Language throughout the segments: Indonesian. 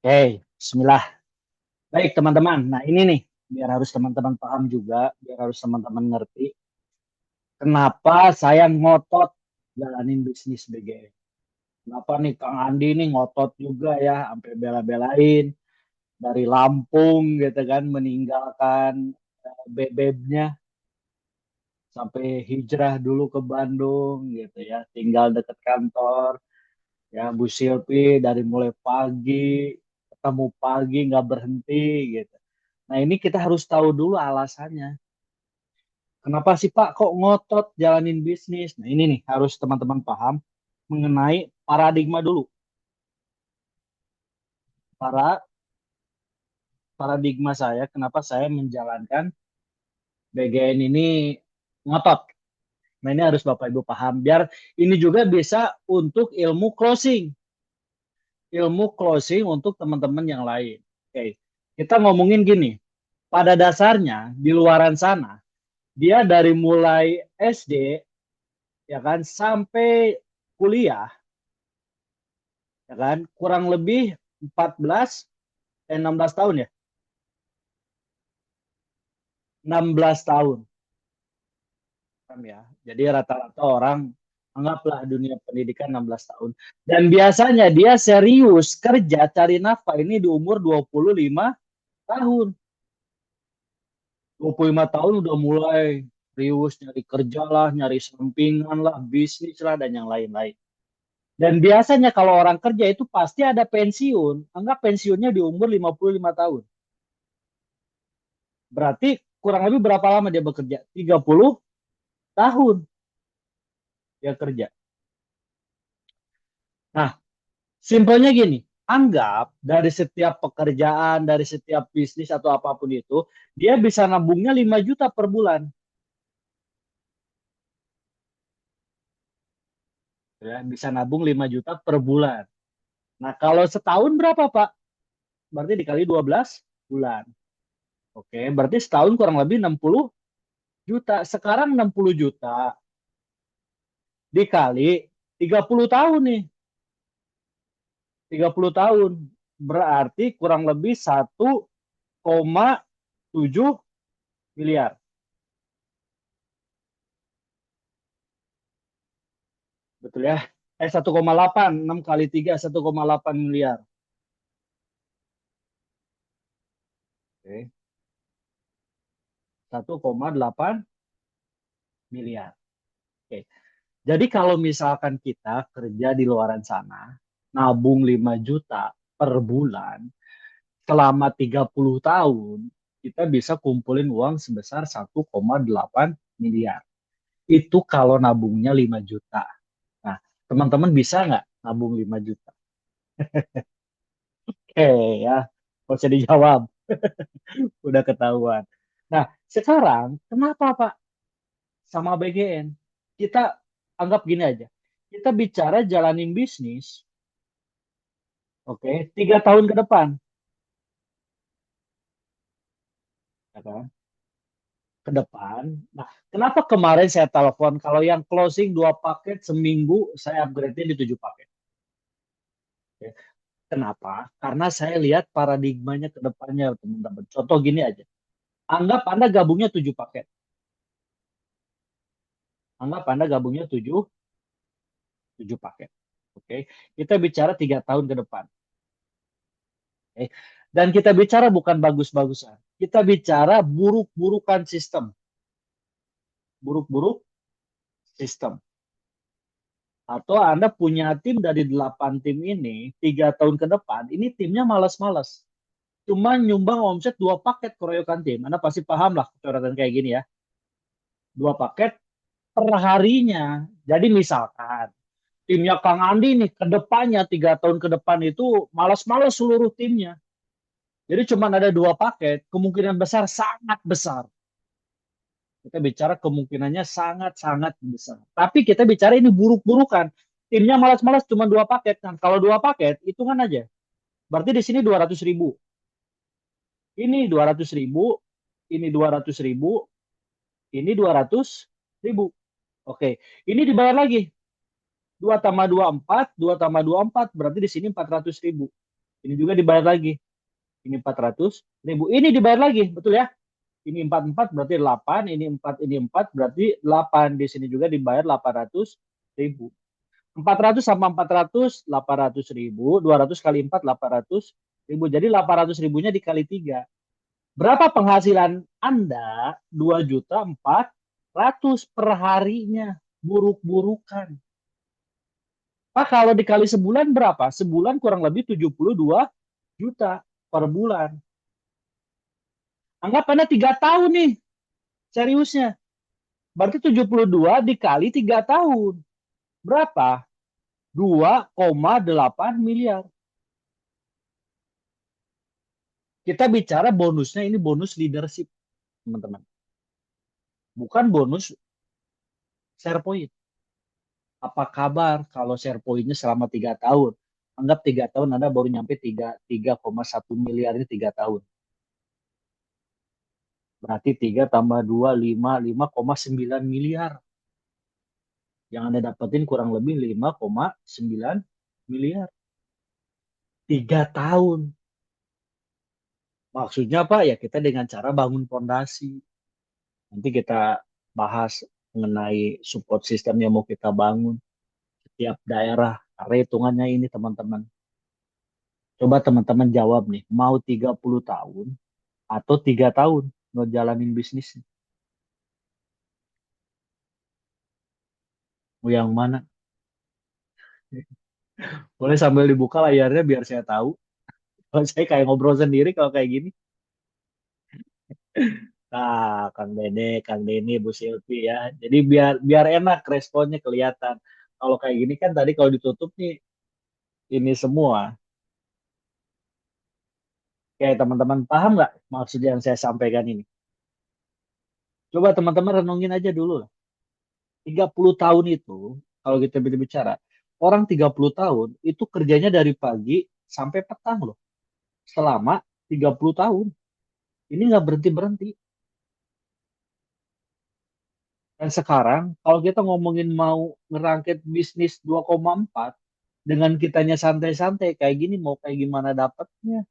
Oke, Bismillah. Baik teman-teman. Nah ini nih, biar harus teman-teman paham juga, biar harus teman-teman ngerti. Kenapa saya ngotot jalanin bisnis BGN? Kenapa nih Kang Andi nih ngotot juga ya, sampai bela-belain dari Lampung gitu kan, meninggalkan bebebnya sampai hijrah dulu ke Bandung gitu ya, tinggal deket kantor. Ya Bu Silvi dari mulai pagi ketemu pagi nggak berhenti gitu. Nah ini kita harus tahu dulu alasannya. Kenapa sih Pak kok ngotot jalanin bisnis? Nah ini nih harus teman-teman paham mengenai paradigma dulu. Para paradigma saya kenapa saya menjalankan BGN ini ngotot. Nah ini harus Bapak Ibu paham biar ini juga bisa untuk ilmu closing untuk teman-teman yang lain. Oke, kita ngomongin gini. Pada dasarnya di luaran sana dia dari mulai SD ya kan sampai kuliah ya kan kurang lebih 14 16 tahun ya, 16 tahun kan ya. Jadi rata-rata orang anggaplah dunia pendidikan 16 tahun. Dan biasanya dia serius kerja cari nafkah ini di umur 25 tahun. 25 tahun udah mulai serius nyari kerja lah, nyari sampingan lah, bisnis lah, dan yang lain-lain. Dan biasanya kalau orang kerja itu pasti ada pensiun. Anggap pensiunnya di umur 55 tahun. Berarti kurang lebih berapa lama dia bekerja? 30 tahun dia kerja. Nah, simpelnya gini. Anggap dari setiap pekerjaan, dari setiap bisnis atau apapun itu, dia bisa nabungnya 5 juta per bulan. Ya, bisa nabung 5 juta per bulan. Nah, kalau setahun berapa, Pak? Berarti dikali 12 bulan. Oke, berarti setahun kurang lebih 60 juta. Sekarang 60 juta dikali 30 tahun nih. 30 tahun. Berarti kurang lebih 1,7 miliar. Betul ya? 1,8. 6 kali 3, 1,8 miliar. Oke. 1,8 miliar. Oke. Jadi kalau misalkan kita kerja di luaran sana, nabung 5 juta per bulan, selama 30 tahun, kita bisa kumpulin uang sebesar 1,8 miliar. Itu kalau nabungnya 5 juta. Nah, teman-teman bisa nggak nabung 5 juta? Oke ya, nggak usah dijawab. Udah ketahuan. Nah, sekarang kenapa Pak sama BGN? Kita anggap gini aja. Kita bicara jalanin bisnis, oke, 3 tahun ke depan. Ya kan? Ke depan. Nah, kenapa kemarin saya telepon kalau yang closing 2 paket seminggu saya upgrade-nya di 7 paket. Oke. Kenapa? Karena saya lihat paradigmanya ke depannya, teman-teman. Contoh gini aja. Anggap Anda gabungnya 7 paket. Anggap Anda gabungnya 7 paket. Oke. Kita bicara 3 tahun ke depan. Oke. Dan kita bicara bukan bagus-bagusan. Kita bicara buruk-burukan sistem. Buruk-buruk sistem. Atau Anda punya tim dari 8 tim ini, 3 tahun ke depan, ini timnya malas-malas. Cuma nyumbang omset 2 paket keroyokan tim. Anda pasti paham lah kecoretan kayak gini ya. 2 paket per harinya. Jadi misalkan timnya Kang Andi nih ke depannya 3 tahun ke depan itu malas-malas seluruh timnya. Jadi cuma ada 2 paket, kemungkinan besar sangat besar. Kita bicara kemungkinannya sangat-sangat besar. Tapi kita bicara ini buruk-burukan. Timnya malas-malas cuma 2 paket. Kan kalau 2 paket, hitungan aja. Berarti di sini 200 ribu. Ini 200 ribu, ini 200 ribu, ini 200 ribu. Oke, ini dibayar lagi. 2 tambah 2, 4, 2 tambah 2, 4. Berarti di sini 400 ribu. Ini juga dibayar lagi. Ini 400.000. Ini dibayar lagi, betul ya? Ini 44 berarti 8, ini 4 berarti 8. Di sini juga dibayar 800.000. 400 sama 400, 800.000. 200 kali 4, 800.000. Jadi 800 ribunya dikali 3. Berapa penghasilan Anda? 2.400.000 per harinya. Buruk-burukan. Pak, kalau dikali sebulan berapa? Sebulan kurang lebih 72 juta per bulan. Anggap Anda 3 tahun nih, seriusnya. Berarti 72 dikali 3 tahun. Berapa? 2,8 miliar. Kita bicara bonusnya, ini bonus leadership, teman-teman. Bukan bonus share point. Apa kabar kalau share point-nya selama 3 tahun? Anggap 3 tahun Anda baru nyampe 3,1 miliar ini 3 tahun. Berarti 3 tambah 2, 5,9 miliar. Yang Anda dapetin kurang lebih 5,9 miliar. 3 tahun. Maksudnya apa? Ya kita dengan cara bangun fondasi. Nanti kita bahas mengenai support system yang mau kita bangun setiap daerah. Karena hitungannya ini teman-teman. Coba teman-teman jawab nih, mau 30 tahun atau 3 tahun ngejalanin bisnis? Mau yang mana? Boleh sambil dibuka layarnya biar saya tahu. Kalau saya kayak ngobrol sendiri kalau kayak gini. Nah, Kang Dene, Kang Deni, Bu Silvi ya. Jadi biar biar enak responnya kelihatan. Kalau kayak gini kan tadi kalau ditutup nih ini semua. Kayak teman-teman paham nggak maksud yang saya sampaikan ini? Coba teman-teman renungin aja dulu lah. 30 tahun itu, kalau kita bicara, orang 30 tahun itu kerjanya dari pagi sampai petang loh. Selama 30 tahun. Ini nggak berhenti-berhenti. Dan sekarang, kalau kita ngomongin mau ngerangkit bisnis 2,4, dengan kitanya santai-santai kayak gini, mau kayak gimana dapatnya?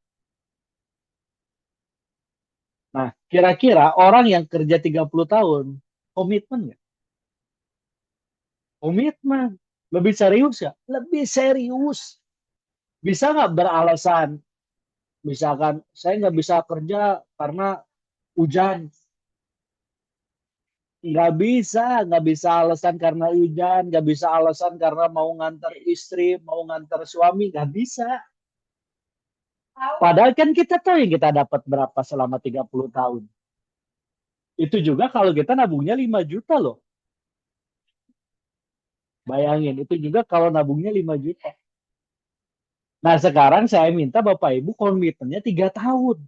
Nah, kira-kira orang yang kerja 30 tahun, komitmen nggak? Komitmen. Lebih serius ya? Lebih serius. Bisa nggak beralasan? Misalkan, saya nggak bisa kerja karena hujan. Nggak bisa alasan karena hujan, nggak bisa alasan karena mau ngantar istri, mau ngantar suami, nggak bisa. Padahal kan kita tahu yang kita dapat berapa selama 30 tahun. Itu juga kalau kita nabungnya 5 juta loh. Bayangin, itu juga kalau nabungnya 5 juta. Nah sekarang saya minta Bapak Ibu komitmennya 3 tahun.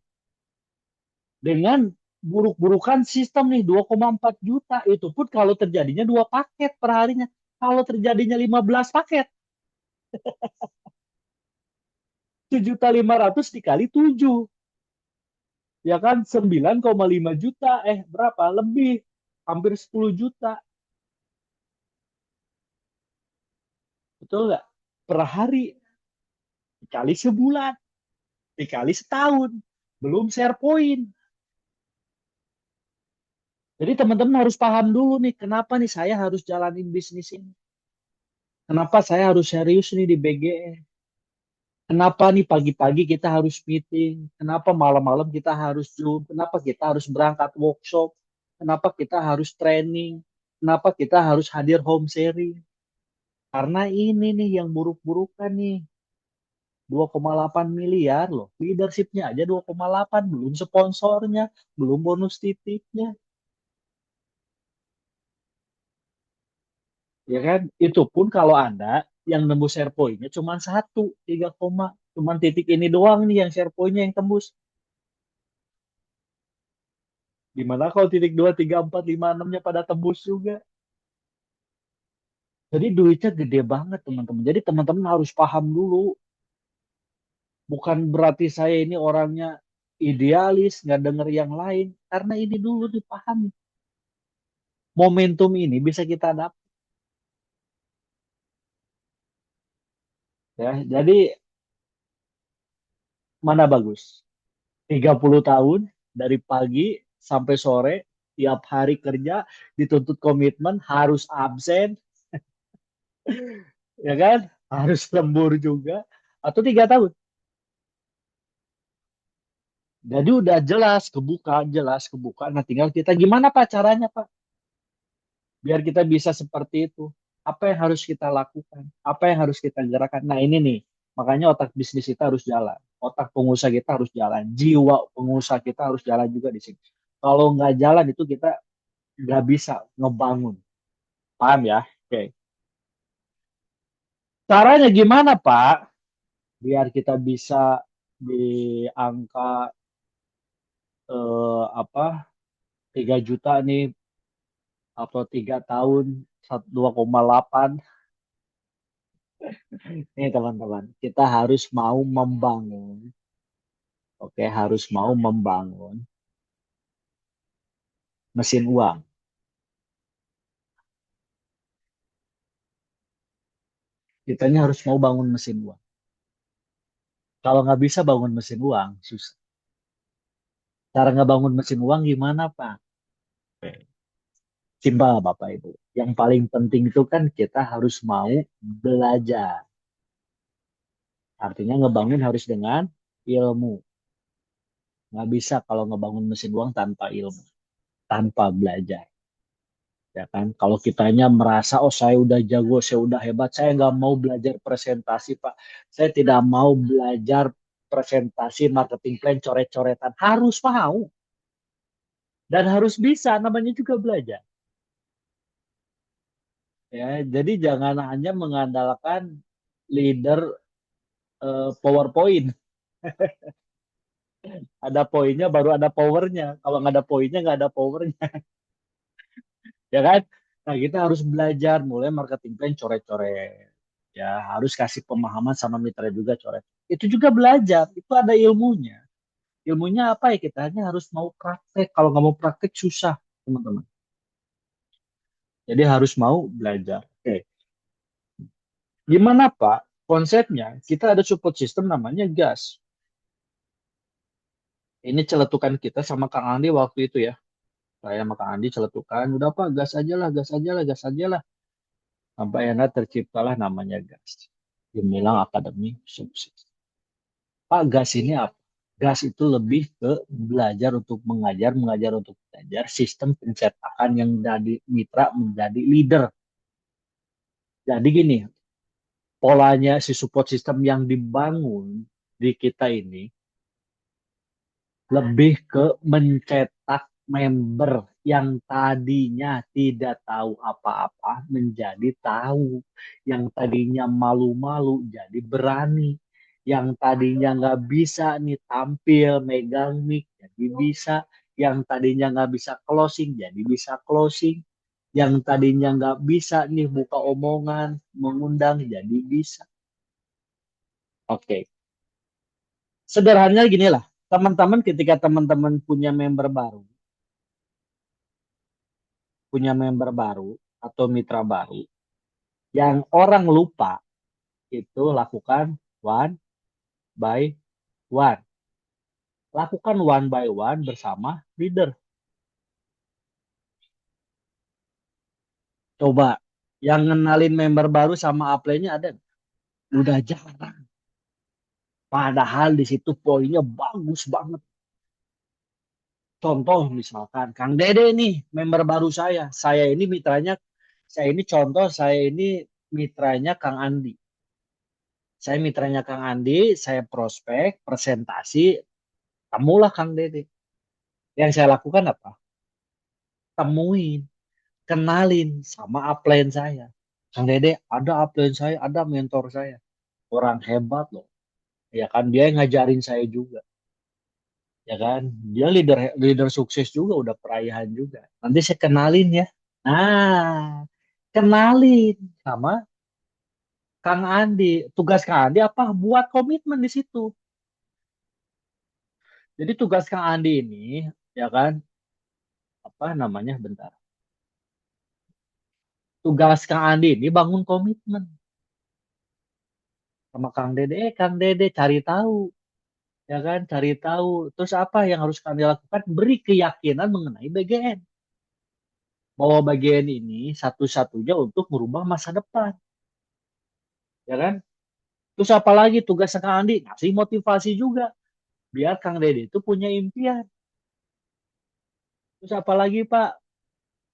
Dengan buruk-burukan sistem nih 2,4 juta. Itu pun kalau terjadinya 2 paket per harinya. Kalau terjadinya 15 paket, 7.500.000 dikali 7. Ya kan 9,5 juta. Berapa? Lebih. Hampir 10 juta. Betul nggak? Per hari. Dikali sebulan. Dikali setahun. Belum share point. Jadi teman-teman harus paham dulu nih. Kenapa nih saya harus jalanin bisnis ini. Kenapa saya harus serius nih di BGE. Kenapa nih pagi-pagi kita harus meeting? Kenapa malam-malam kita harus Zoom? Kenapa kita harus berangkat workshop? Kenapa kita harus training? Kenapa kita harus hadir home sharing? Karena ini nih yang buruk-burukan nih. 2,8 miliar loh. Leadershipnya aja 2,8. Belum sponsornya. Belum bonus titipnya. Ya kan? Itu pun kalau Anda yang nembus share point-nya cuma satu. 3, cuman titik ini doang nih yang share point-nya yang tembus. Gimana kalau titik 2, 3, 4, 5, 6-nya pada tembus juga? Jadi duitnya gede banget teman-teman. Jadi teman-teman harus paham dulu. Bukan berarti saya ini orangnya idealis, nggak denger yang lain. Karena ini dulu dipahami. Momentum ini bisa kita dapat. Ya. Jadi Mana bagus? 30 tahun dari pagi sampai sore, tiap hari kerja, dituntut komitmen, harus absen, ya kan? Harus lembur juga. Atau 3 tahun. Jadi udah jelas kebuka. Nah tinggal kita gimana Pak caranya Pak? Biar kita bisa seperti itu. Apa yang harus kita lakukan? Apa yang harus kita gerakan? Nah ini nih, makanya otak bisnis kita harus jalan. Otak pengusaha kita harus jalan. Jiwa pengusaha kita harus jalan juga di sini. Kalau nggak jalan itu kita nggak bisa ngebangun. Paham ya? Oke. Caranya gimana Pak? Biar kita bisa di angka apa 3 juta nih atau 3 tahun 2,8. Nih teman-teman, kita harus mau membangun, oke, harus mau membangun mesin uang. Kitanya harus mau bangun mesin uang. Kalau nggak bisa bangun mesin uang, susah. Cara ngebangun mesin uang gimana, Pak? Oke. Simpel, Bapak Ibu. Yang paling penting itu kan kita harus mau belajar. Artinya ngebangun harus dengan ilmu. Nggak bisa kalau ngebangun mesin uang tanpa ilmu, tanpa belajar. Ya kan? Kalau kitanya merasa, oh saya udah jago, saya udah hebat, saya nggak mau belajar presentasi, Pak. Saya tidak mau belajar presentasi, marketing plan, coret-coretan. Harus mau dan harus bisa, namanya juga belajar. Ya, jadi jangan hanya mengandalkan leader PowerPoint. Ada poinnya baru ada powernya. Kalau nggak ada poinnya nggak ada powernya, ya kan? Nah kita harus belajar mulai marketing plan coret-coret. Ya harus kasih pemahaman sama mitra juga coret. Itu juga belajar. Itu ada ilmunya. Ilmunya apa ya? Kita hanya harus mau praktek. Kalau nggak mau praktek susah, teman-teman. Jadi harus mau belajar. Oke, gimana Pak? Konsepnya kita ada support system namanya gas. Ini celetukan kita sama Kang Andi waktu itu ya. Saya sama Kang Andi celetukan, udah Pak, gas aja lah, gas aja lah, gas aja lah. Sampai akhirnya terciptalah namanya gas. Gemilang Akademi Sukses. Pak, gas ini apa? Gas itu lebih ke belajar untuk mengajar, mengajar untuk belajar, sistem pencetakan yang dari mitra menjadi leader. Jadi gini, polanya si support system yang dibangun di kita ini lebih ke mencetak member yang tadinya tidak tahu apa-apa menjadi tahu, yang tadinya malu-malu jadi berani, yang tadinya nggak bisa nih tampil megang mic jadi bisa, yang tadinya nggak bisa closing jadi bisa closing, yang tadinya nggak bisa nih buka omongan mengundang jadi bisa. Oke, sederhananya gini lah, teman-teman ketika teman-teman punya member baru atau mitra baru yang orang lupa, itu lakukan one by one. Lakukan one by one bersama leader. Coba yang ngenalin member baru sama upline-nya ada nggak? Udah jarang. Padahal di situ poinnya bagus banget. Contoh misalkan Kang Dede nih member baru saya. Saya ini mitranya Kang Andi. Saya mitranya Kang Andi, saya prospek, presentasi, temulah Kang Dede. Yang saya lakukan apa? Temuin, kenalin sama upline saya. Kang Dede, ada upline saya, ada mentor saya. Orang hebat loh. Ya kan, dia yang ngajarin saya juga. Ya kan, dia leader leader sukses juga, udah perayaan juga. Nanti saya kenalin ya. Nah, kenalin sama Kang Andi. Tugas Kang Andi apa? Buat komitmen di situ. Jadi tugas Kang Andi ini, ya kan, apa namanya, bentar. Tugas Kang Andi ini bangun komitmen sama Kang Dede. Kang Dede cari tahu. ya kan? Cari tahu. Terus apa yang harus kami lakukan? Beri keyakinan mengenai BGN. Bahwa BGN ini satu-satunya untuk merubah masa depan, ya kan? Terus apalagi tugas Kang Andi? Ngasih motivasi juga. Biar Kang Dede itu punya impian. Terus apalagi Pak?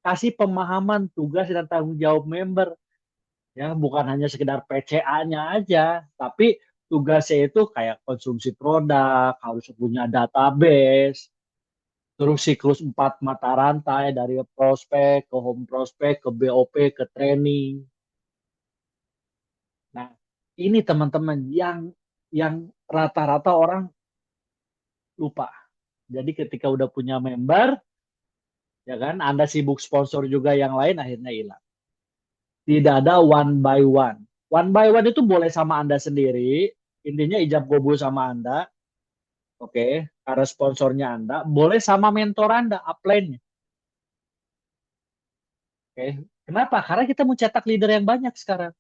Kasih pemahaman tugas dan tanggung jawab member. Ya, bukan hanya sekedar PCA-nya aja, tapi tugasnya itu kayak konsumsi produk, harus punya database, terus siklus 4 mata rantai dari prospek ke home prospek ke BOP ke training. Nah, ini teman-teman yang rata-rata orang lupa. Jadi ketika udah punya member, ya kan, Anda sibuk sponsor juga yang lain akhirnya hilang. Tidak ada one by one. One by one itu boleh sama Anda sendiri, intinya ijab kabul sama Anda, oke, karena sponsornya Anda, boleh sama mentor Anda, upline-nya, oke. Kenapa? Karena kita mau cetak leader yang banyak sekarang,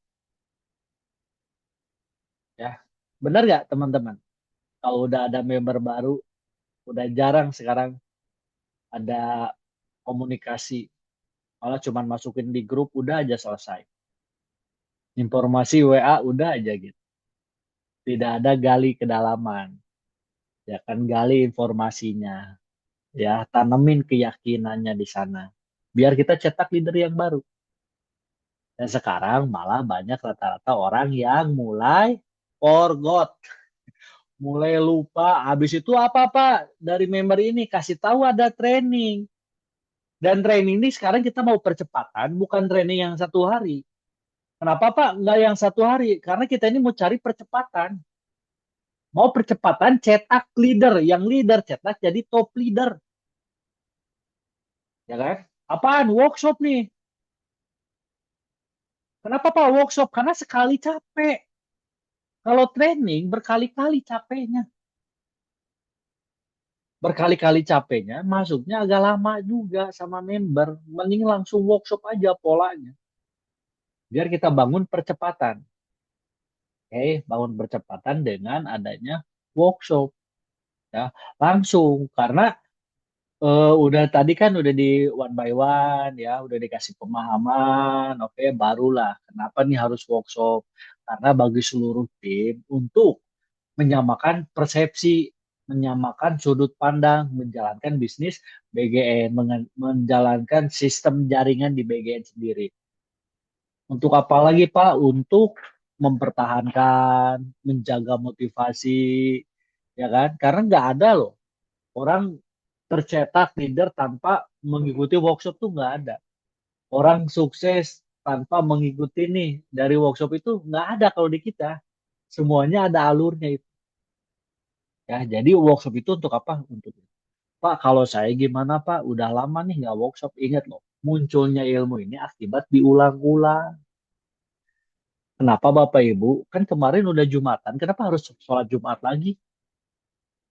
ya. Benar nggak teman-teman? Kalau udah ada member baru, udah jarang sekarang ada komunikasi. Malah cuman masukin di grup, udah aja selesai. Informasi WA, udah aja gitu. Tidak ada gali kedalaman, ya kan, gali informasinya, ya, tanemin keyakinannya di sana. Biar kita cetak leader yang baru. Dan sekarang malah banyak rata-rata orang yang mulai forgot, mulai lupa. Habis itu apa Pak? Dari member ini kasih tahu ada training. Dan training ini sekarang kita mau percepatan, bukan training yang 1 hari. Kenapa Pak? Nggak yang 1 hari. Karena kita ini mau cari percepatan. Mau percepatan cetak leader. Yang leader cetak jadi top leader. Ya kan? Apaan? Workshop nih. Kenapa Pak workshop? Karena sekali capek. Kalau training berkali-kali capeknya. Berkali-kali capeknya, masuknya agak lama juga sama member. Mending langsung workshop aja polanya. Biar kita bangun percepatan. Oke, bangun percepatan dengan adanya workshop. Ya, langsung. Karena udah tadi kan udah di one by one, ya, udah dikasih pemahaman. Oke, barulah. Kenapa nih harus workshop? Karena bagi seluruh tim untuk menyamakan persepsi, menyamakan sudut pandang, menjalankan bisnis BGN, menjalankan sistem jaringan di BGN sendiri. Untuk apa lagi Pak? Untuk mempertahankan, menjaga motivasi, ya kan? Karena nggak ada loh orang tercetak leader tanpa mengikuti workshop tuh nggak ada. Orang sukses tanpa mengikuti nih dari workshop itu nggak ada kalau di kita. Semuanya ada alurnya itu. Ya, jadi workshop itu untuk apa? Untuk Pak, kalau saya gimana Pak? Udah lama nih nggak workshop. Ingat loh, munculnya ilmu ini akibat diulang-ulang. Kenapa Bapak Ibu? Kan kemarin udah Jumatan, kenapa harus sholat Jumat lagi?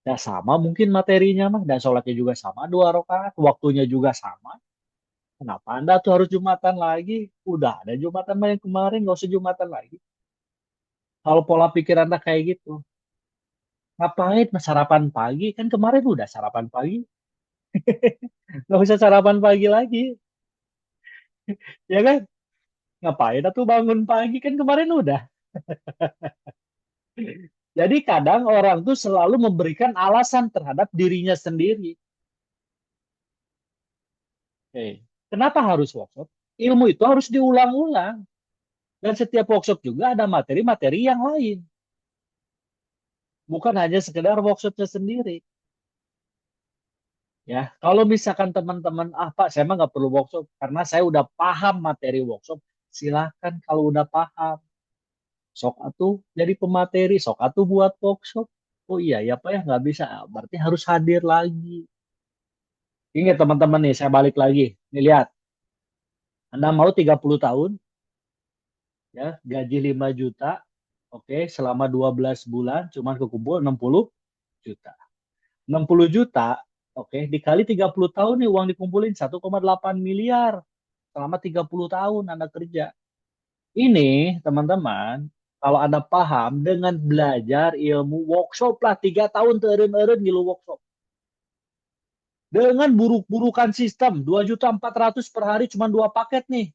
Ya sama mungkin materinya mah, dan sholatnya juga sama 2 rakaat, waktunya juga sama. Kenapa Anda tuh harus Jumatan lagi? Udah ada Jumatan mah yang kemarin, nggak usah Jumatan lagi. Kalau pola pikir Anda kayak gitu, ngapain sarapan pagi? Kan kemarin udah sarapan pagi, nggak usah sarapan pagi lagi, ya kan? Ngapain tuh bangun pagi kan kemarin udah. Jadi kadang orang tuh selalu memberikan alasan terhadap dirinya sendiri. Kenapa harus workshop? Ilmu itu harus diulang-ulang. Dan setiap workshop juga ada materi-materi yang lain. Bukan hanya sekedar workshopnya sendiri. Ya, kalau misalkan teman-teman, ah Pak, saya mah nggak perlu workshop karena saya udah paham materi workshop. Silakan kalau udah paham. Sok atuh jadi pemateri, sok atuh buat workshop. Oh iya ya Pak ya nggak bisa. Berarti harus hadir lagi. Ingat teman-teman nih, saya balik lagi. Nih lihat, Anda mau 30 tahun, ya, gaji 5 juta, oke, selama 12 bulan, cuman kekumpul 60 juta. 60 juta, oke, dikali 30 tahun nih uang dikumpulin 1,8 miliar selama 30 tahun Anda kerja. Ini, teman-teman, Kalau Anda paham dengan belajar ilmu workshop lah 3 tahun teren-eren ngilu workshop. Dengan buruk-burukan sistem 2.400.000 per hari cuma 2 paket nih.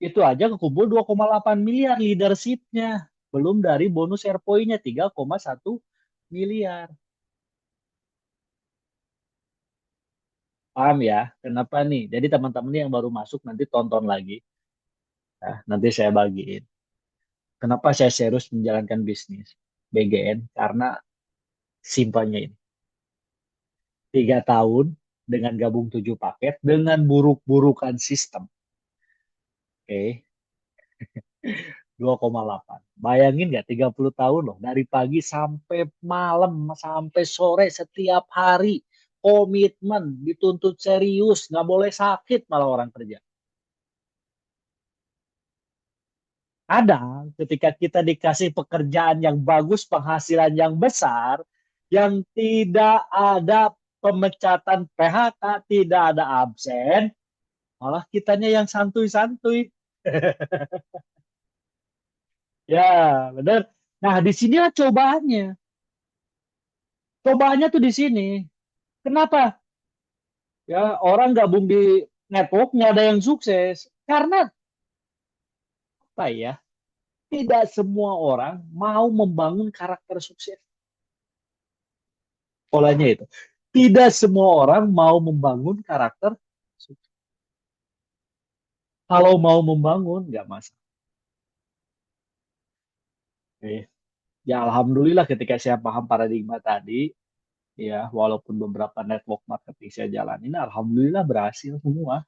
Itu aja kekumpul 2,8 miliar leadershipnya. Belum dari bonus airpointnya 3,1 miliar. Paham ya? Kenapa nih? Jadi teman-teman yang baru masuk nanti tonton lagi. Nah, nanti saya bagiin. Kenapa saya serius menjalankan bisnis BGN? Karena simpelnya ini. 3 tahun dengan gabung 7 paket dengan buruk-burukan sistem. Oke, 2,8. Bayangin nggak 30 tahun loh. Dari pagi sampai malam, sampai sore setiap hari. Komitmen, dituntut serius. Nggak boleh sakit malah orang kerja. Kadang ketika kita dikasih pekerjaan yang bagus, penghasilan yang besar, yang tidak ada pemecatan PHK, tidak ada absen, malah kitanya yang santuy-santuy. Ya, benar. Nah, di sinilah cobaannya. Cobaannya tuh di sini. Kenapa? Ya, orang gabung di network nggak ada yang sukses. Karena apa ya? Tidak semua orang mau membangun karakter sukses. Polanya itu. Tidak semua orang mau membangun karakter sukses. Kalau mau membangun, nggak masalah. Oke. Ya, alhamdulillah ketika saya paham paradigma tadi, ya, walaupun beberapa network marketing saya jalanin, alhamdulillah berhasil semua.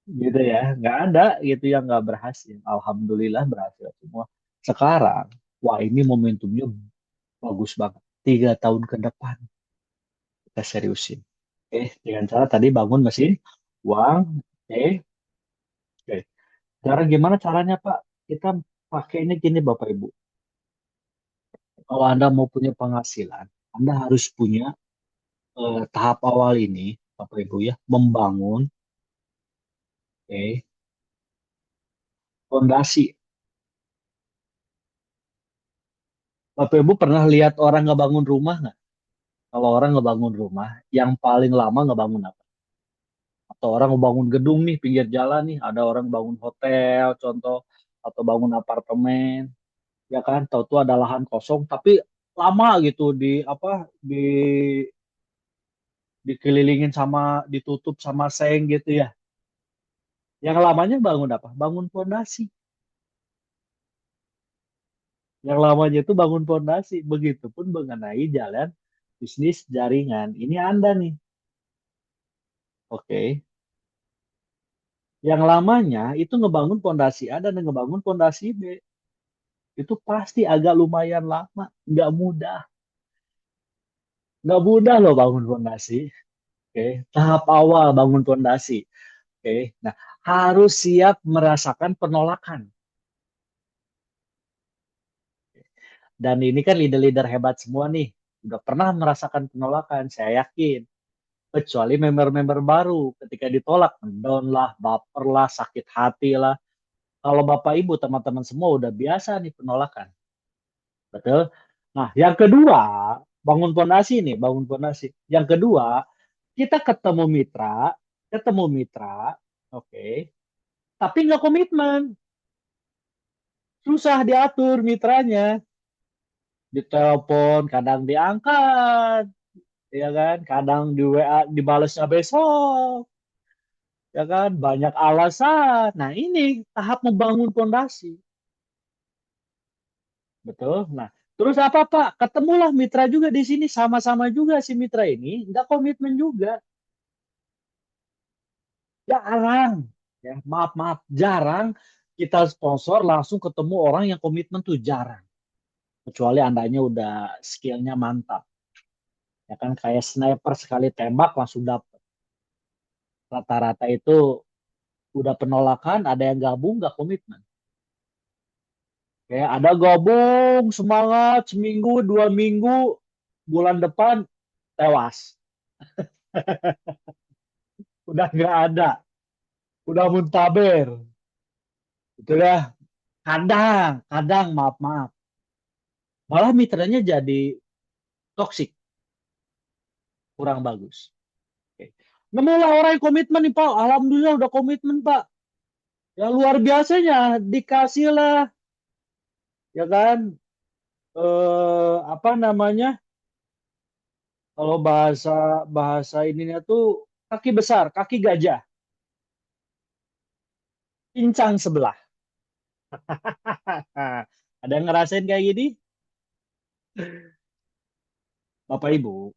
Gitu ya, nggak ada gitu yang nggak berhasil. Alhamdulillah berhasil semua. Sekarang, wah ini momentumnya bagus banget. 3 tahun ke depan kita seriusin. Oke, dengan cara tadi bangun mesin uang. Oke, oke. Cara gimana caranya Pak? Kita pakainya gini Bapak Ibu. Kalau Anda mau punya penghasilan, Anda harus punya tahap awal ini, Bapak Ibu ya, membangun, oke, fondasi. Bapak Ibu pernah lihat orang ngebangun rumah nggak? Kalau orang ngebangun rumah, yang paling lama ngebangun apa? Atau orang ngebangun gedung nih, pinggir jalan nih, ada orang bangun hotel, contoh, atau bangun apartemen, ya kan? Tahu-tahu ada lahan kosong, tapi lama gitu di dikelilingin sama ditutup sama seng gitu ya. Yang lamanya bangun apa? Bangun fondasi. Yang lamanya itu bangun fondasi. Begitupun mengenai jalan bisnis jaringan. Ini Anda nih. Oke. Yang lamanya itu ngebangun fondasi A dan ngebangun fondasi B. Itu pasti agak lumayan lama. Nggak mudah. Nggak mudah loh bangun fondasi. Oke. Tahap awal bangun fondasi. Oke. Nah, harus siap merasakan penolakan. Dan ini kan leader-leader hebat semua nih. Udah pernah merasakan penolakan, saya yakin. Kecuali member-member baru. Ketika ditolak, down lah, baper lah, sakit hati lah. Kalau Bapak Ibu, teman-teman semua udah biasa nih penolakan. Betul? Nah, yang kedua, bangun fondasi nih, bangun fondasi. Yang kedua, kita ketemu mitra, oke, tapi nggak komitmen. Susah diatur mitranya. Ditelepon, kadang diangkat, ya kan? Kadang di WA dibalesnya besok, ya kan? Banyak alasan. Nah, ini tahap membangun fondasi. Betul. Nah, terus apa Pak? Ketemulah mitra juga di sini sama-sama juga si mitra ini nggak komitmen juga. Jarang. Ya, maaf maaf, jarang kita sponsor langsung ketemu orang yang komitmen tuh jarang. Kecuali andanya udah skillnya mantap. Ya kan kayak sniper sekali tembak langsung dapet. Rata-rata itu udah penolakan, ada yang gabung nggak komitmen. Kayak ada gabung semangat seminggu, 2 minggu, bulan depan tewas. Udah nggak ada, udah muntaber. Itu ya, kadang, kadang maaf maaf, malah mitranya jadi toksik, kurang bagus. Oke. Nemulah orang yang komitmen nih Pak. Alhamdulillah udah komitmen Pak. Ya luar biasanya dikasih lah, ya kan? Apa namanya? Kalau bahasa bahasa ininya tuh kaki besar, kaki gajah, pincang sebelah. Ada yang ngerasain kayak gini? Bapak Ibu,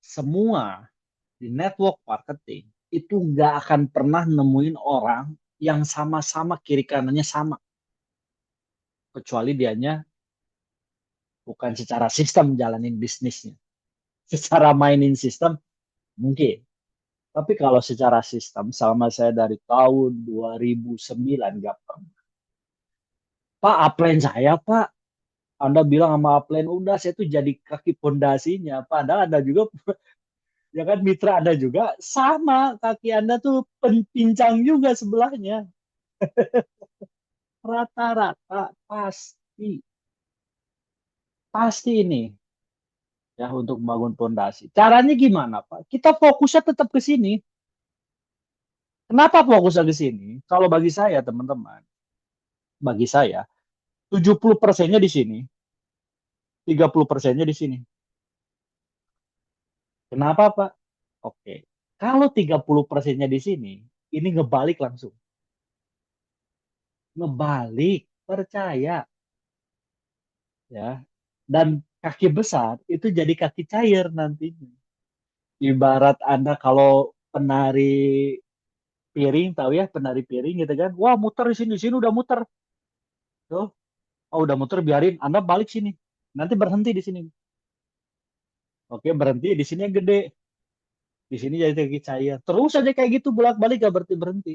semua di network marketing itu nggak akan pernah nemuin orang yang sama-sama kiri kanannya sama, kecuali dianya bukan secara sistem jalanin bisnisnya. Secara mainin sistem mungkin. Tapi kalau secara sistem, sama saya dari tahun 2009 nggak pernah. Pak, upline saya, Pak. Anda bilang sama upline, udah saya tuh jadi kaki pondasinya. Padahal Anda juga, ya kan mitra Anda juga, sama kaki Anda tuh pincang juga sebelahnya. Rata-rata pasti, pasti ini ya untuk membangun pondasi. Caranya gimana, Pak? Kita fokusnya tetap ke sini. Kenapa fokusnya ke sini? Kalau bagi saya, teman-teman, bagi saya, 70%-nya di sini, 30%-nya di sini. Kenapa, Pak? Oke. Kalau 30%-nya di sini, ini ngebalik langsung. Ngebalik, percaya ya. Dan kaki besar itu jadi kaki cair nantinya. Ibarat Anda kalau penari piring, tahu ya, penari piring gitu kan. Wah, muter di sini udah muter. Tuh, oh udah muter biarin, Anda balik sini. Nanti berhenti di sini. Oke, berhenti di sini yang gede. Di sini jadi kaki cair. Terus aja kayak gitu bolak-balik gak berhenti berhenti.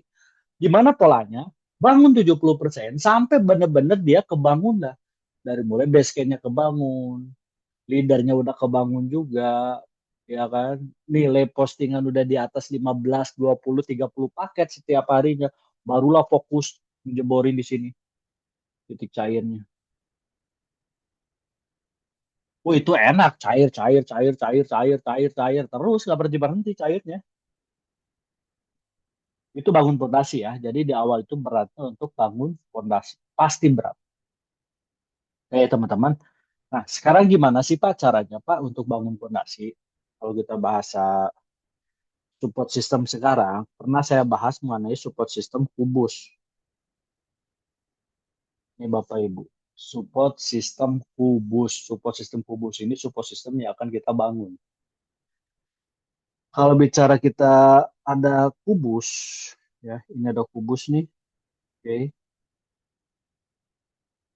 Gimana polanya? Bangun 70% sampai bener-bener dia kebangun dah. Dari mulai base camp-nya kebangun, leadernya udah kebangun juga, ya kan? Nilai postingan udah di atas 15, 20, 30 paket setiap harinya. Barulah fokus menjeborin di sini titik cairnya. Oh itu enak, cair, cair, cair, cair, cair, cair, cair. Terus nggak berhenti berhenti cairnya. Itu bangun fondasi ya. Jadi di awal itu beratnya untuk bangun fondasi. Pasti berat. Oke teman-teman. Nah sekarang gimana sih Pak caranya Pak untuk bangun fondasi? Kalau kita bahasa support system sekarang, pernah saya bahas mengenai support system kubus. Ini Bapak Ibu. Support system kubus. Support system kubus ini support system yang akan kita bangun. Kalau bicara kita ada kubus, ya ini ada kubus nih. Oke,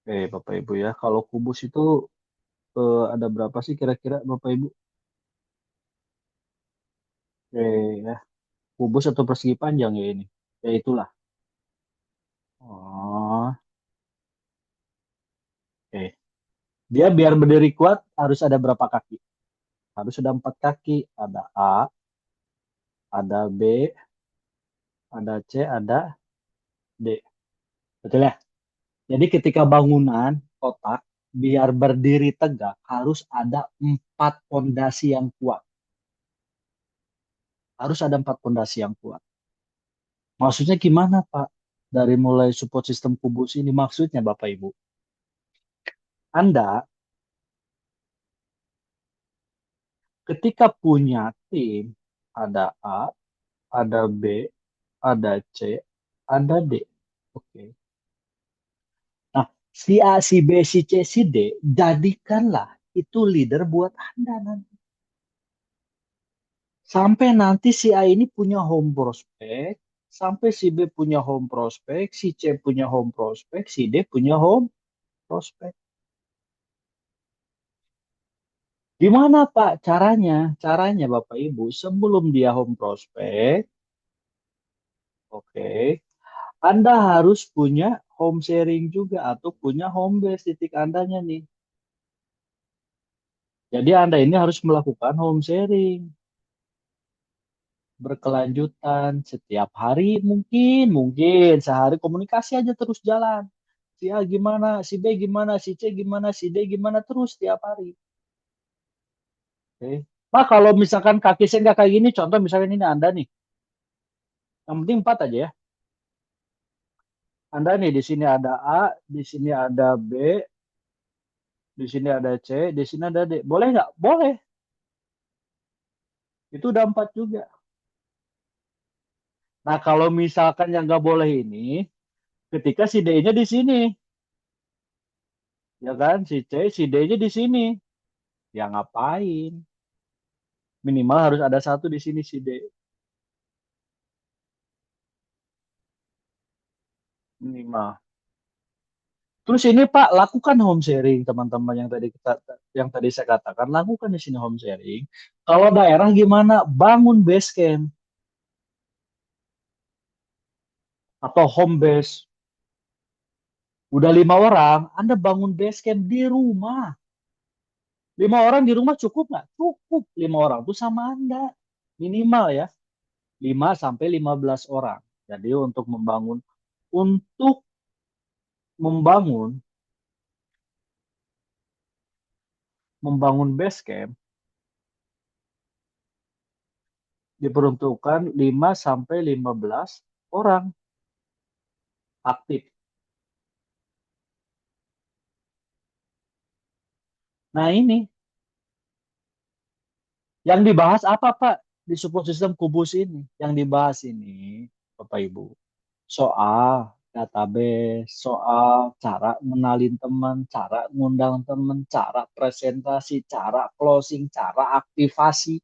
oke Bapak Ibu ya. Kalau kubus itu ada berapa sih kira-kira Bapak Ibu? Oke ya, kubus atau persegi panjang ya ini. Ya itulah. Oh, oke. Dia biar berdiri kuat harus ada berapa kaki? Harus ada 4 kaki. Ada A, ada B, ada C, ada D. Betul ya? Jadi ketika bangunan kotak biar berdiri tegak harus ada 4 pondasi yang kuat. Harus ada 4 pondasi yang kuat. Maksudnya gimana, Pak? Dari mulai support system kubus ini maksudnya Bapak Ibu. Anda ketika punya tim ada A, ada B, ada C, ada D. Oke. Nah, si A, si B, si C, si D, jadikanlah itu leader buat Anda nanti. Sampai nanti si A ini punya home prospect, sampai si B punya home prospect, si C punya home prospect, si D punya home prospect. Gimana Pak caranya? Caranya Bapak Ibu, sebelum dia home prospect, oke, Anda harus punya home sharing juga atau punya home base titik Andanya nih. Jadi Anda ini harus melakukan home sharing. berkelanjutan setiap hari, mungkin mungkin sehari komunikasi aja terus jalan. Si A gimana, si B gimana, si C gimana, si D gimana, terus tiap hari. Oke. Pak, kalau misalkan kaki saya nggak kayak gini, contoh misalkan ini Anda nih, yang penting empat aja ya. Anda nih, di sini ada A, di sini ada B, di sini ada C, di sini ada D. Boleh nggak? Boleh. Itu udah empat juga. Nah, kalau misalkan yang nggak boleh ini, ketika si D-nya di sini, ya kan? Si C, si D-nya di sini. Ya ngapain? Minimal harus ada satu di sini si D. Minimal. Terus ini Pak, lakukan home sharing teman-teman yang tadi saya katakan, lakukan di sini home sharing. Kalau daerah gimana? Bangun base camp atau home base. Udah 5 orang, Anda bangun base camp di rumah. 5 orang di rumah cukup nggak? Cukup. 5 orang tuh sama Anda. Minimal ya. 5 sampai 15 orang. Jadi untuk membangun membangun base camp diperuntukkan 5 sampai 15 orang aktif. Nah, ini yang dibahas apa, Pak? Di support system kubus ini. Yang dibahas ini, Bapak Ibu, soal database, soal cara ngenalin teman, cara ngundang teman, cara presentasi, cara closing, cara aktivasi.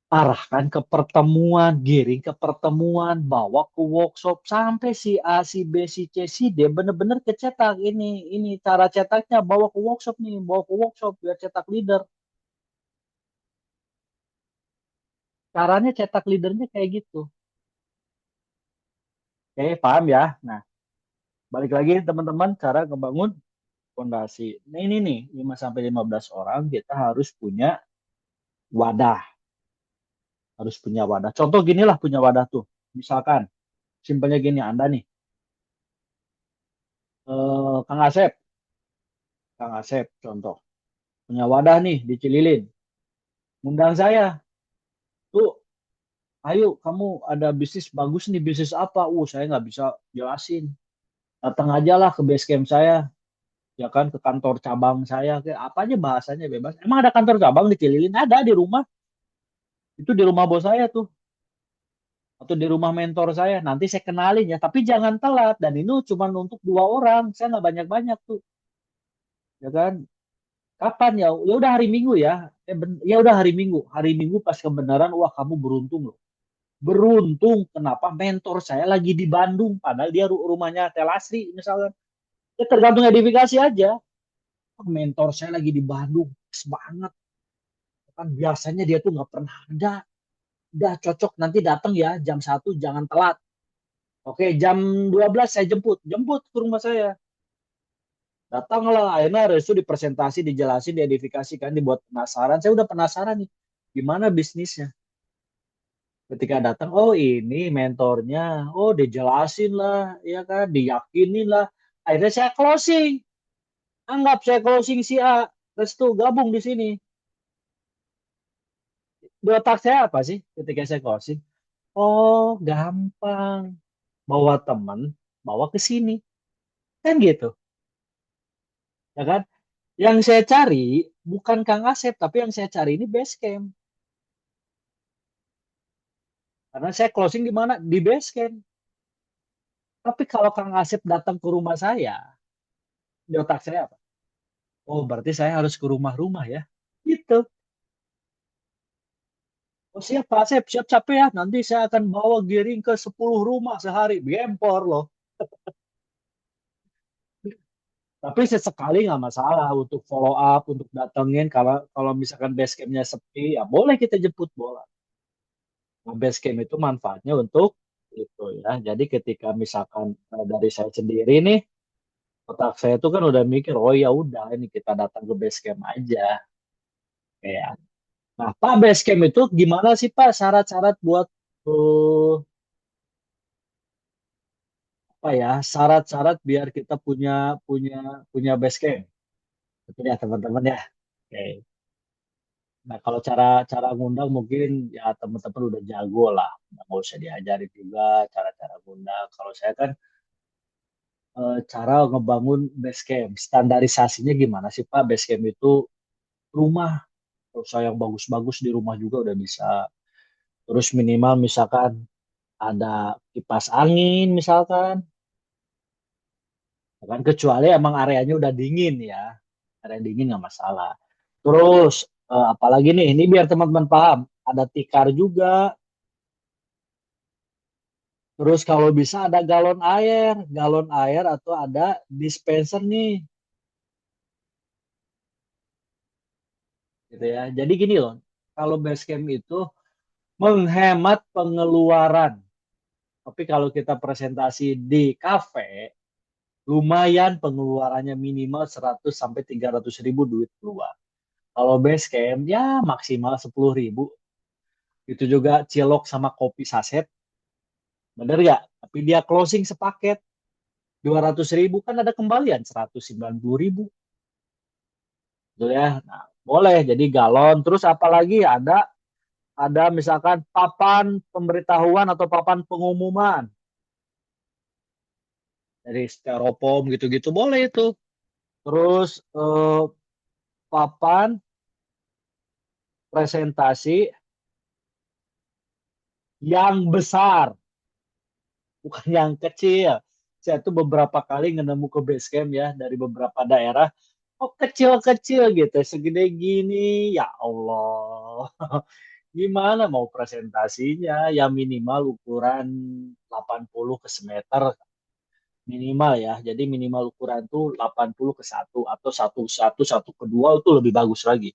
Arahkan ke pertemuan, giring ke pertemuan, bawa ke workshop sampai si A, si B, si C, si D benar-benar kecetak ini cara cetaknya bawa ke workshop nih, bawa ke workshop biar cetak leader. Caranya cetak leadernya kayak gitu. Oke, paham ya? Nah, balik lagi teman-teman cara ngebangun fondasi. Nah, ini nih 5 sampai 15 orang kita harus punya wadah, harus punya wadah. Contoh gini lah punya wadah tuh. Misalkan simpelnya gini, Anda nih, Kang Asep, Kang Asep contoh. Punya wadah nih di Cililin. Undang saya, tuh, ayo kamu ada bisnis bagus nih, bisnis apa? Saya nggak bisa jelasin. Datang aja lah ke base camp saya, ya kan, ke kantor cabang saya, ke apa aja bahasanya bebas. Emang ada kantor cabang di Cililin? Ada di rumah. Itu di rumah bos saya tuh. Atau di rumah mentor saya. Nanti saya kenalin ya, tapi jangan telat. Dan ini cuma untuk 2 orang. Saya nggak banyak-banyak tuh, ya kan? Kapan ya? Ya udah hari Minggu ya. Ya udah hari Minggu. Hari Minggu pas kebenaran, wah kamu beruntung loh. Beruntung kenapa mentor saya lagi di Bandung padahal dia rumahnya Telasri misalnya. Ya tergantung edifikasi aja. Oh, mentor saya lagi di Bandung, pas banget. Kan biasanya dia tuh nggak pernah ada. Udah cocok nanti datang ya jam 1 jangan telat. Oke, jam 12 saya jemput. Jemput ke rumah saya. Datanglah, akhirnya Restu dipresentasi, dijelasin, diedifikasikan, dibuat penasaran. Saya udah penasaran nih, gimana bisnisnya. Ketika datang, oh ini mentornya, oh dijelasin lah, ya kan, diyakinin lah. Akhirnya saya closing, anggap saya closing si A, Restu gabung di sini. Di otak saya apa sih ketika saya closing? Oh gampang, bawa teman, bawa ke sini, kan gitu, ya kan? Yang saya cari bukan Kang Asep, tapi yang saya cari ini base camp. Karena saya closing di mana? Di base camp. Tapi kalau Kang Asep datang ke rumah saya, di otak saya apa? Oh, berarti saya harus ke rumah-rumah ya. Gitu. Oh, siap Pak Asep, siap-siap ya. Nanti saya akan bawa giring ke 10 rumah sehari. Gempor loh. Tapi sesekali nggak masalah untuk follow up, untuk datengin. Kalau kalau misalkan base campnya sepi, ya boleh kita jemput bola. Nah, base camp itu manfaatnya untuk itu ya. Jadi ketika misalkan dari saya sendiri nih, otak saya tuh kan udah mikir, oh ya udah ini kita datang ke base camp aja. Ya. Nah, Pak Basecamp itu gimana sih Pak syarat-syarat buat apa ya syarat-syarat biar kita punya punya punya Basecamp? Betul ya teman-teman ya. Oke. Nah, kalau cara cara ngundang mungkin ya teman-teman udah jago lah. Nggak usah diajarin juga cara-cara ngundang. Kalau saya kan cara ngebangun base camp. Standarisasinya gimana sih Pak? Base camp itu rumah. Kalau saya yang bagus-bagus di rumah juga udah bisa. Terus minimal misalkan ada kipas angin misalkan. Ya kan kecuali emang areanya udah dingin ya. Area dingin nggak masalah. Terus apalagi nih, ini biar teman-teman paham. Ada tikar juga. Terus kalau bisa ada galon air atau ada dispenser nih, gitu ya. Jadi gini loh, kalau base camp itu menghemat pengeluaran. Tapi kalau kita presentasi di kafe, lumayan pengeluarannya minimal 100 sampai 300 ribu duit keluar. Kalau base camp ya maksimal 10 ribu. Itu juga cilok sama kopi saset, bener ya? Tapi dia closing sepaket 200 ribu kan ada kembalian 190 ribu. Gitu ya. Nah, boleh jadi galon. Terus apalagi ada misalkan papan pemberitahuan atau papan pengumuman dari styrofoam gitu-gitu boleh itu. Terus papan presentasi yang besar, bukan yang kecil. Saya tuh beberapa kali nemu ke base camp ya dari beberapa daerah. Oh kecil-kecil gitu, segede gini, ya Allah. Gimana mau presentasinya? Ya minimal ukuran 80 ke semeter minimal ya. Jadi minimal ukuran tuh 80 ke satu atau satu ke dua itu lebih bagus lagi.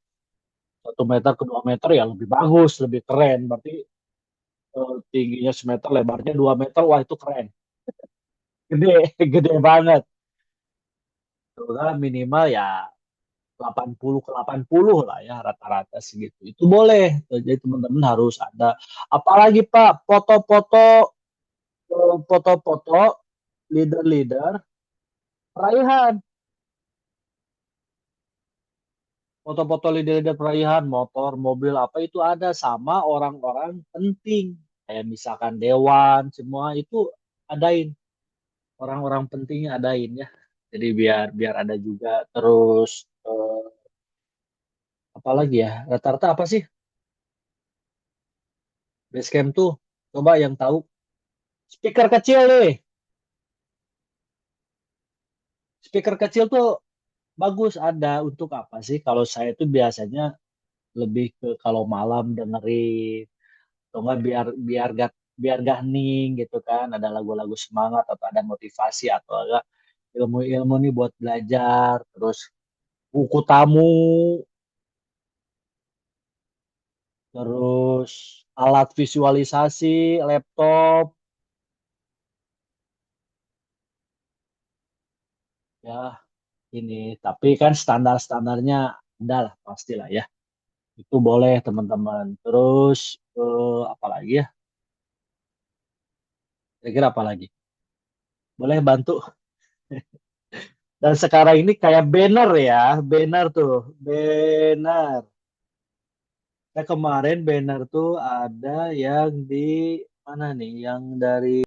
1 meter ke 2 meter ya lebih bagus, lebih keren. Berarti tingginya semeter, lebarnya 2 meter, wah itu keren. Gede, gede banget. Tuh kan minimal ya 80 ke 80 lah ya rata-rata segitu. Itu boleh. Jadi teman-teman harus ada. Apalagi Pak, foto-foto leader-leader peraihan. Foto-foto leader-leader peraihan, motor, mobil apa itu ada sama orang-orang penting. Kayak misalkan Dewan, semua itu adain. Orang-orang pentingnya adain ya. Jadi biar biar ada juga. Terus apalagi ya? Rata-rata apa sih Basecamp tuh? Coba yang tahu. Speaker kecil nih. Speaker kecil tuh bagus ada untuk apa sih? Kalau saya tuh biasanya lebih ke kalau malam dengerin atau enggak biar gak hening gitu kan, ada lagu-lagu semangat atau ada motivasi atau enggak ilmu-ilmu nih buat belajar, terus buku tamu, terus alat visualisasi, laptop ya ini, tapi kan standar-standarnya ada lah pastilah ya. Itu boleh teman-teman. Terus apa lagi ya? Kira-kira apa lagi? Boleh bantu. Dan sekarang ini kayak banner ya, banner tuh, banner. Nah, kemarin banner tuh ada yang di mana nih? Yang dari